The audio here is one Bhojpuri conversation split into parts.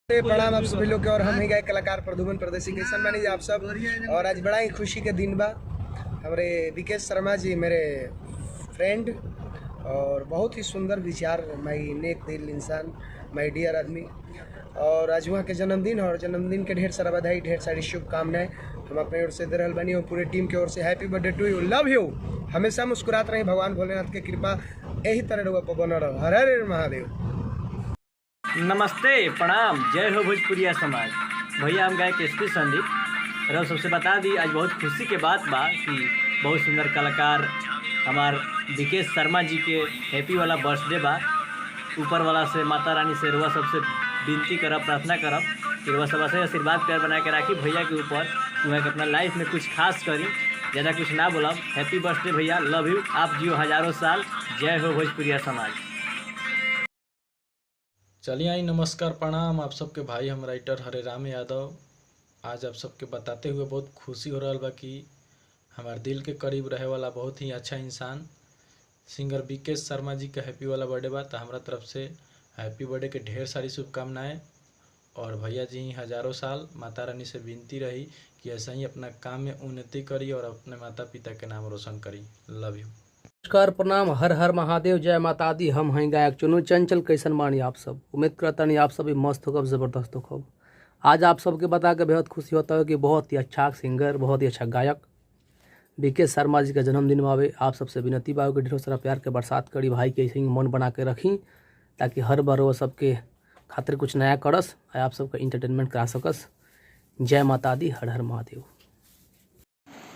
प्रणाम आप सभी लोग के। और हम ही गए कलाकार प्रदुमन प्रदेशी कैसन मानी आप सब। और आज बड़ा ही खुशी के दिन बा। हमारे विकेश शर्मा जी मेरे फ्रेंड और बहुत ही सुंदर विचार, माई नेक दिल इंसान, माई डियर आदमी। और आज वहाँ के जन्मदिन और जन्मदिन के ढेर सारा बधाई, ढेर सारी शुभकामनाएं हम अपने ओर से दे रहल बनी और पूरे टीम की ओर से happy birthday to you, love you. हमेशा मुस्कुराते रही, भगवान भोलेनाथ की कृपा यही तरह रहुआ पर बना रहो। हर हर महादेव। नमस्ते, प्रणाम, जय हो भोजपुरिया समाज। भैया हम गायक एसपी संदीप रहो। सबसे बता दी आज बहुत खुशी के बात बा कि बहुत सुंदर कलाकार हमार विकेश शर्मा जी के हैप्पी वाला बर्थडे बा। ऊपर वाला से माता रानी से रुआ सबसे विनती करब, प्रार्थना करब कि रुआ सब से आशीर्वाद प्यार बना के राखी भैया के ऊपर। तुम्हें अपना लाइफ में कुछ खास करी, ज़्यादा कुछ ना बोलब। हैप्पी बर्थडे भैया, लव यू। आप जियो हजारों साल। जय हो भोजपुरिया समाज। चलिए आई नमस्कार प्रणाम आप सबके भाई हम राइटर हरे राम यादव। आज आप सबके बताते हुए बहुत खुशी हो रहा बा कि हमारे दिल के करीब रहे वाला बहुत ही अच्छा इंसान सिंगर विकेश शर्मा जी का हैप्पी वाला बर्थडे बा। तो हमारा तरफ से हैप्पी बर्थडे के ढेर सारी शुभकामनाएं। और भैया जी हजारों साल। माता रानी से विनती रही कि ऐसा ही अपना काम में उन्नति करी और अपने माता पिता के नाम रोशन करी। Love you. नमस्कार प्रणाम, हर हर महादेव, जय माता दी। हम हैं गायक चुनू चंचल। कैसन मानी आप सब। उम्मीद करता नहीं आप सभी मस्त होकर ज़बरदस्त होकर। आज आप सबके बता के बेहद खुशी होता है कि बहुत ही अच्छा सिंगर, बहुत ही अच्छा गायक विकेश शर्मा जी का जन्मदिन बावे। आप सबसे विनती बा कि ढेरों सारा प्यार के बरसात करी, भाई के ऐसे ही मन बना के रखी ताकि हर बार वो सबके खातिर कुछ नया करस, आप सबका इंटरटेनमेंट करा सकस। जय माता दी, हर हर महादेव।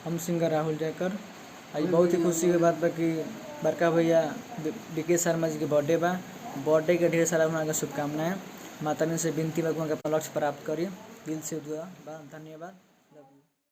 हम सिंगर राहुल जयकर। आज बहुत ही खुशी की बात बा कि बड़का भैया विकेश शर्मा जी के बर्थडे बा। बर्थडे के ढेर सारा उनका शुभकामनाएं। माता रानी से विनती बा कि उनका लक्ष्य प्राप्त करी। दिल से दुआ बा। धन्यवाद।